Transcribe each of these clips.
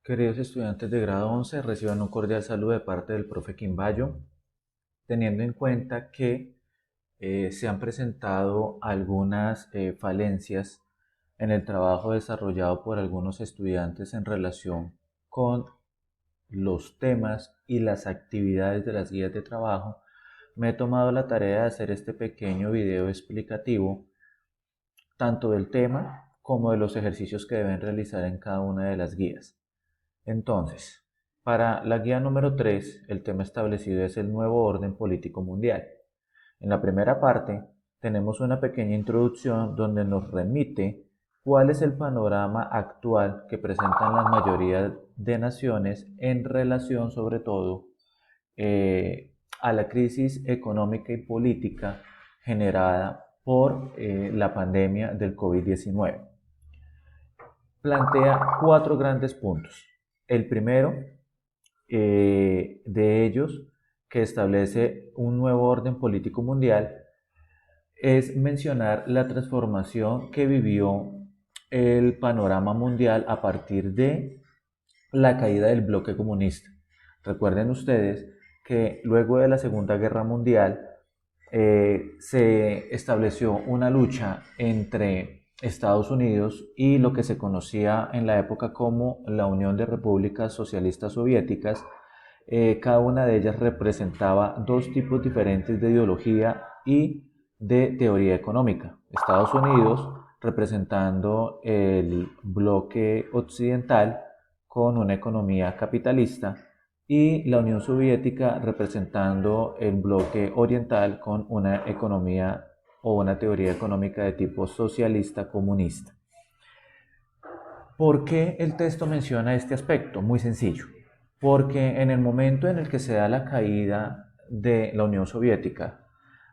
Queridos estudiantes de grado 11, reciban un cordial saludo de parte del profe Quimbayo, teniendo en cuenta que se han presentado algunas falencias en el trabajo desarrollado por algunos estudiantes en relación con los temas y las actividades de las guías de trabajo. Me he tomado la tarea de hacer este pequeño video explicativo tanto del tema como de los ejercicios que deben realizar en cada una de las guías. Entonces, para la guía número 3, el tema establecido es el nuevo orden político mundial. En la primera parte, tenemos una pequeña introducción donde nos remite cuál es el panorama actual que presentan la mayoría de naciones en relación sobre todo a la crisis económica y política generada por la pandemia del COVID-19. Plantea cuatro grandes puntos. El primero de ellos, que establece un nuevo orden político mundial, es mencionar la transformación que vivió el panorama mundial a partir de la caída del bloque comunista. Recuerden ustedes que luego de la Segunda Guerra Mundial se estableció una lucha entre Estados Unidos y lo que se conocía en la época como la Unión de Repúblicas Socialistas Soviéticas. Cada una de ellas representaba dos tipos diferentes de ideología y de teoría económica. Estados Unidos representando el bloque occidental con una economía capitalista y la Unión Soviética representando el bloque oriental con una economía o una teoría económica de tipo socialista comunista. ¿Por qué el texto menciona este aspecto? Muy sencillo. Porque en el momento en el que se da la caída de la Unión Soviética,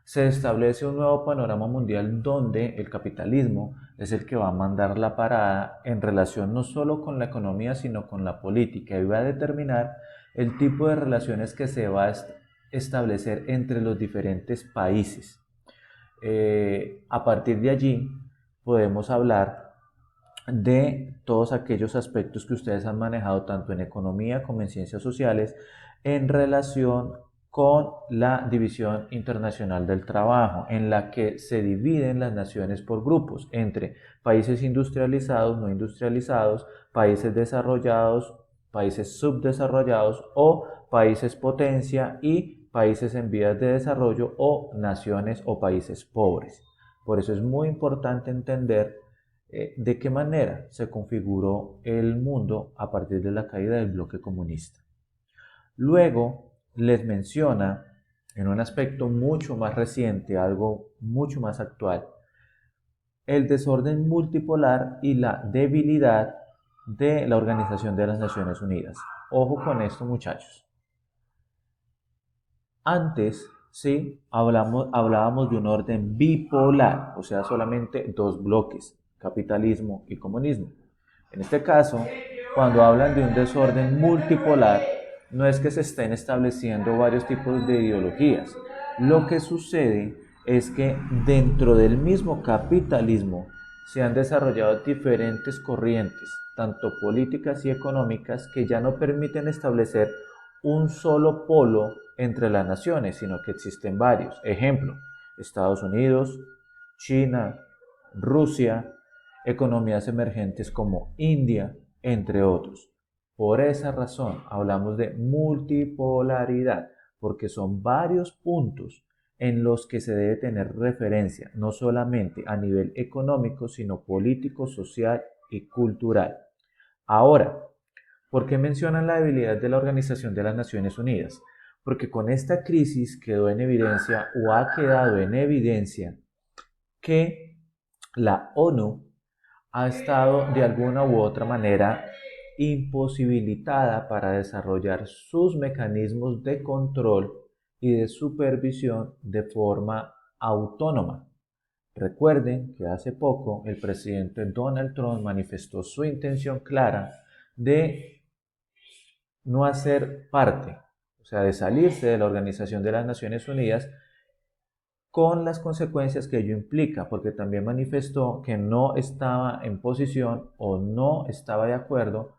se establece un nuevo panorama mundial donde el capitalismo es el que va a mandar la parada en relación no solo con la economía, sino con la política y va a determinar el tipo de relaciones que se va a establecer entre los diferentes países. A partir de allí podemos hablar de todos aquellos aspectos que ustedes han manejado tanto en economía como en ciencias sociales en relación con la División Internacional del Trabajo, en la que se dividen las naciones por grupos entre países industrializados, no industrializados, países desarrollados, países subdesarrollados o países potencia y países en vías de desarrollo o naciones o países pobres. Por eso es muy importante entender de qué manera se configuró el mundo a partir de la caída del bloque comunista. Luego les menciona, en un aspecto mucho más reciente, algo mucho más actual, el desorden multipolar y la debilidad de la Organización de las Naciones Unidas. Ojo con esto, muchachos. Antes, sí, hablábamos de un orden bipolar, o sea, solamente dos bloques, capitalismo y comunismo. En este caso, cuando hablan de un desorden multipolar, no es que se estén estableciendo varios tipos de ideologías. Lo que sucede es que dentro del mismo capitalismo se han desarrollado diferentes corrientes, tanto políticas y económicas, que ya no permiten establecer un solo polo entre las naciones, sino que existen varios. Ejemplo, Estados Unidos, China, Rusia, economías emergentes como India, entre otros. Por esa razón hablamos de multipolaridad, porque son varios puntos en los que se debe tener referencia, no solamente a nivel económico, sino político, social y cultural. Ahora, ¿por qué mencionan la debilidad de la Organización de las Naciones Unidas? Porque con esta crisis quedó en evidencia o ha quedado en evidencia que la ONU ha estado de alguna u otra manera imposibilitada para desarrollar sus mecanismos de control y de supervisión de forma autónoma. Recuerden que hace poco el presidente Donald Trump manifestó su intención clara de no hacer parte, o sea, de salirse de la Organización de las Naciones Unidas con las consecuencias que ello implica, porque también manifestó que no estaba en posición o no estaba de acuerdo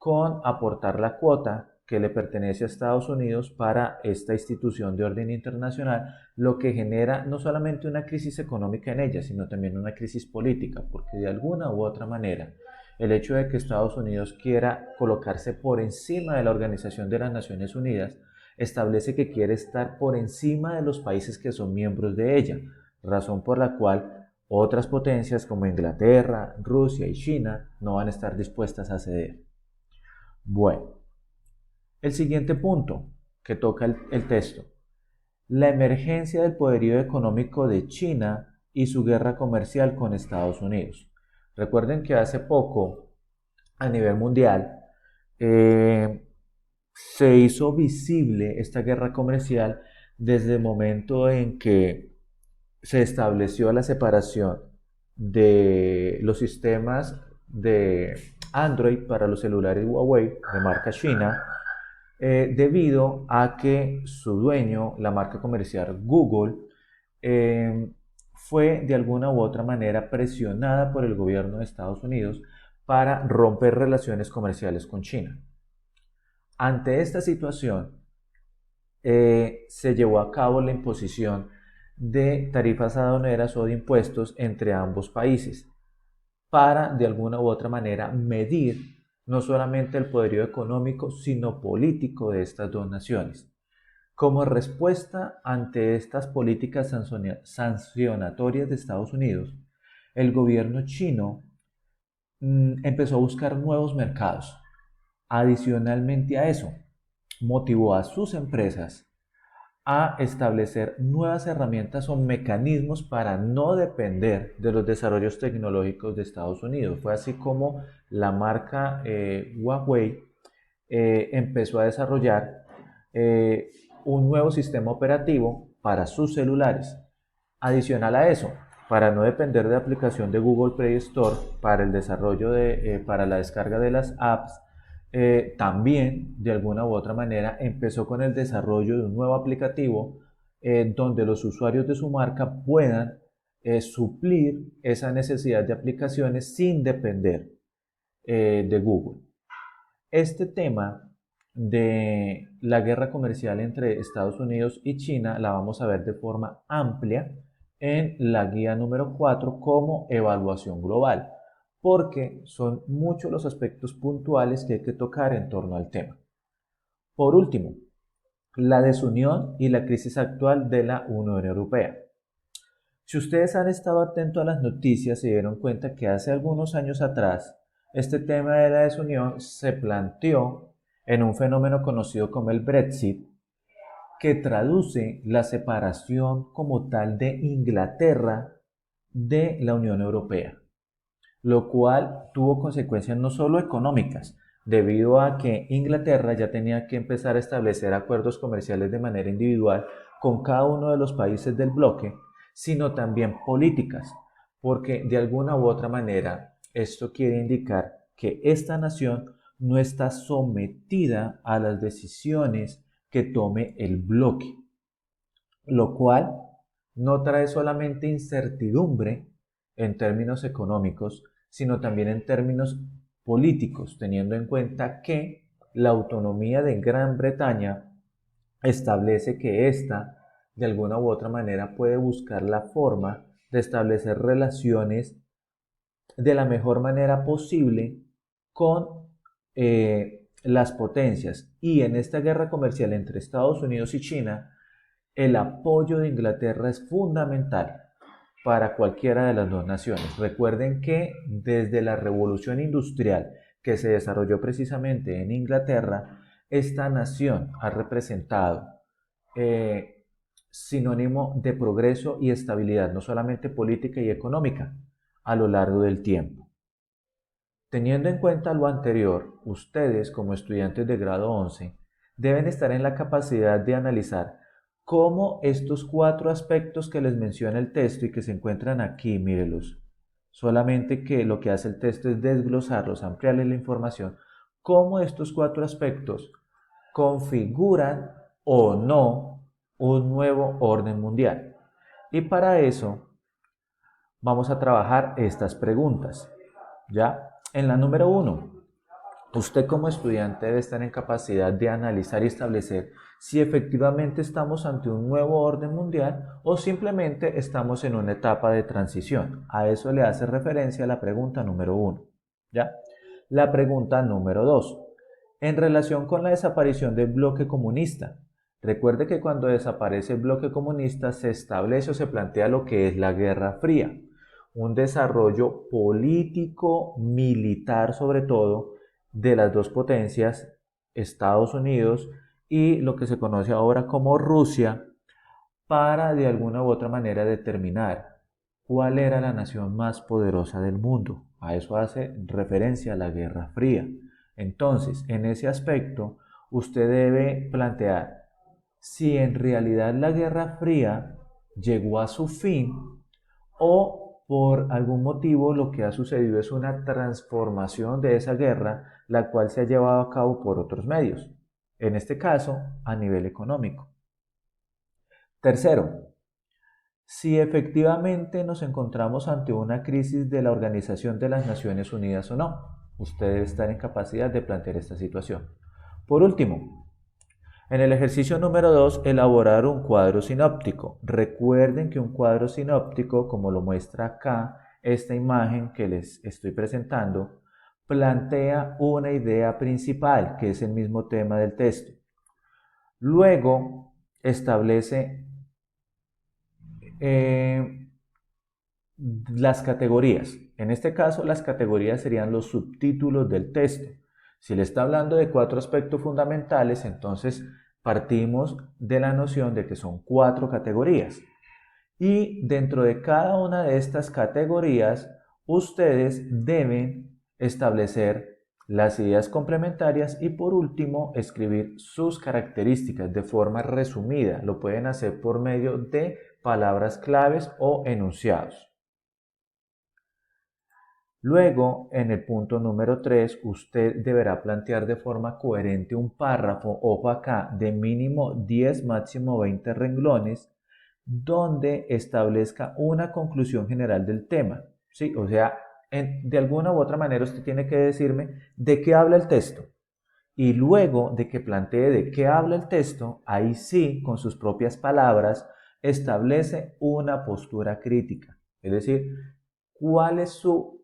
con aportar la cuota que le pertenece a Estados Unidos para esta institución de orden internacional, lo que genera no solamente una crisis económica en ella, sino también una crisis política, porque de alguna u otra manera el hecho de que Estados Unidos quiera colocarse por encima de la Organización de las Naciones Unidas establece que quiere estar por encima de los países que son miembros de ella, razón por la cual otras potencias como Inglaterra, Rusia y China no van a estar dispuestas a ceder. Bueno, el siguiente punto que toca el texto: la emergencia del poderío económico de China y su guerra comercial con Estados Unidos. Recuerden que hace poco, a nivel mundial, se hizo visible esta guerra comercial desde el momento en que se estableció la separación de los sistemas de Android para los celulares Huawei de marca china, debido a que su dueño, la marca comercial Google, fue de alguna u otra manera presionada por el gobierno de Estados Unidos para romper relaciones comerciales con China. Ante esta situación, se llevó a cabo la imposición de tarifas aduaneras o de impuestos entre ambos países para de alguna u otra manera medir no solamente el poderío económico sino político de estas dos naciones. Como respuesta ante estas políticas sancionatorias de Estados Unidos, el gobierno chino empezó a buscar nuevos mercados. Adicionalmente a eso, motivó a sus empresas a establecer nuevas herramientas o mecanismos para no depender de los desarrollos tecnológicos de Estados Unidos. Fue así como la marca Huawei empezó a desarrollar un nuevo sistema operativo para sus celulares. Adicional a eso, para no depender de la aplicación de Google Play Store para el desarrollo para la descarga de las apps, también de alguna u otra manera empezó con el desarrollo de un nuevo aplicativo donde los usuarios de su marca puedan suplir esa necesidad de aplicaciones sin depender de Google. Este tema de la guerra comercial entre Estados Unidos y China la vamos a ver de forma amplia en la guía número 4 como evaluación global, porque son muchos los aspectos puntuales que hay que tocar en torno al tema. Por último, la desunión y la crisis actual de la Unión Europea. Si ustedes han estado atentos a las noticias, se dieron cuenta que hace algunos años atrás este tema de la desunión se planteó en un fenómeno conocido como el Brexit, que traduce la separación como tal de Inglaterra de la Unión Europea, lo cual tuvo consecuencias no solo económicas, debido a que Inglaterra ya tenía que empezar a establecer acuerdos comerciales de manera individual con cada uno de los países del bloque, sino también políticas, porque de alguna u otra manera esto quiere indicar que esta nación no está sometida a las decisiones que tome el bloque, lo cual no trae solamente incertidumbre en términos económicos, sino también en términos políticos, teniendo en cuenta que la autonomía de Gran Bretaña establece que ésta, de alguna u otra manera, puede buscar la forma de establecer relaciones de la mejor manera posible con las potencias. Y en esta guerra comercial entre Estados Unidos y China, el apoyo de Inglaterra es fundamental para cualquiera de las dos naciones. Recuerden que desde la revolución industrial que se desarrolló precisamente en Inglaterra, esta nación ha representado sinónimo de progreso y estabilidad, no solamente política y económica, a lo largo del tiempo. Teniendo en cuenta lo anterior, ustedes como estudiantes de grado 11 deben estar en la capacidad de analizar cómo estos 4 aspectos que les menciona el texto y que se encuentran aquí, mírelos, solamente que lo que hace el texto es desglosarlos, ampliarles la información, cómo estos 4 aspectos configuran o no un nuevo orden mundial. Y para eso vamos a trabajar estas preguntas, ¿ya? En la número 1, Usted como estudiante debe estar en capacidad de analizar y establecer si efectivamente estamos ante un nuevo orden mundial o simplemente estamos en una etapa de transición. A eso le hace referencia la pregunta número 1. ¿Ya? La pregunta número 2. En relación con la desaparición del bloque comunista. Recuerde que cuando desaparece el bloque comunista se establece o se plantea lo que es la Guerra Fría, un desarrollo político, militar sobre todo, de las dos potencias, Estados Unidos y lo que se conoce ahora como Rusia, para de alguna u otra manera determinar cuál era la nación más poderosa del mundo. A eso hace referencia la Guerra Fría. Entonces, en ese aspecto, usted debe plantear si en realidad la Guerra Fría llegó a su fin o por algún motivo lo que ha sucedido es una transformación de esa guerra, la cual se ha llevado a cabo por otros medios, en este caso a nivel económico. Tercero, si efectivamente nos encontramos ante una crisis de la Organización de las Naciones Unidas o no. Usted debe estar en capacidad de plantear esta situación. Por último, en el ejercicio número 2, elaborar un cuadro sinóptico. Recuerden que un cuadro sinóptico, como lo muestra acá esta imagen que les estoy presentando, plantea una idea principal, que es el mismo tema del texto. Luego, establece las categorías. En este caso, las categorías serían los subtítulos del texto. Si le está hablando de 4 aspectos fundamentales, entonces partimos de la noción de que son 4 categorías. Y dentro de cada una de estas categorías, ustedes deben establecer las ideas complementarias y por último escribir sus características de forma resumida. Lo pueden hacer por medio de palabras claves o enunciados. Luego, en el punto número 3, usted deberá plantear de forma coherente un párrafo, ojo acá, de mínimo 10, máximo 20 renglones, donde establezca una conclusión general del tema. ¿Sí? O sea, de alguna u otra manera usted tiene que decirme de qué habla el texto. Y luego de que plantee de qué habla el texto, ahí sí, con sus propias palabras, establece una postura crítica. Es decir, cuál es su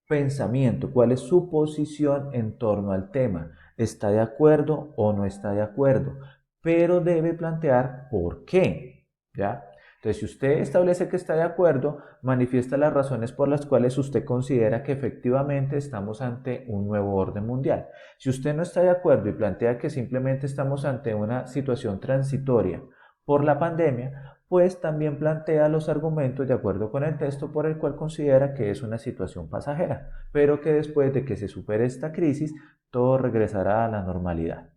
pensamiento, cuál es su posición en torno al tema. ¿Está de acuerdo o no está de acuerdo? Pero debe plantear por qué, ¿ya? Entonces, si usted establece que está de acuerdo, manifiesta las razones por las cuales usted considera que efectivamente estamos ante un nuevo orden mundial. Si usted no está de acuerdo y plantea que simplemente estamos ante una situación transitoria por la pandemia, pues también plantea los argumentos de acuerdo con el texto por el cual considera que es una situación pasajera, pero que después de que se supere esta crisis, todo regresará a la normalidad.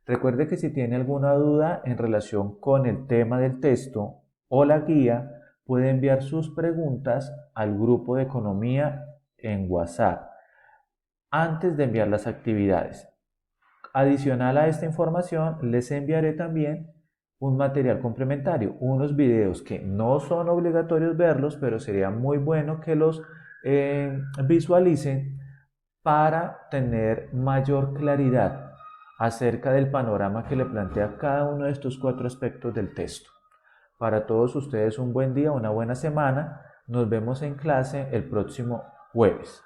Recuerde que si tiene alguna duda en relación con el tema del texto o la guía, puede enviar sus preguntas al grupo de economía en WhatsApp antes de enviar las actividades. Adicional a esta información, les enviaré también un material complementario, unos videos que no son obligatorios verlos, pero sería muy bueno que los visualicen para tener mayor claridad acerca del panorama que le plantea cada uno de estos 4 aspectos del texto. Para todos ustedes un buen día, una buena semana. Nos vemos en clase el próximo jueves.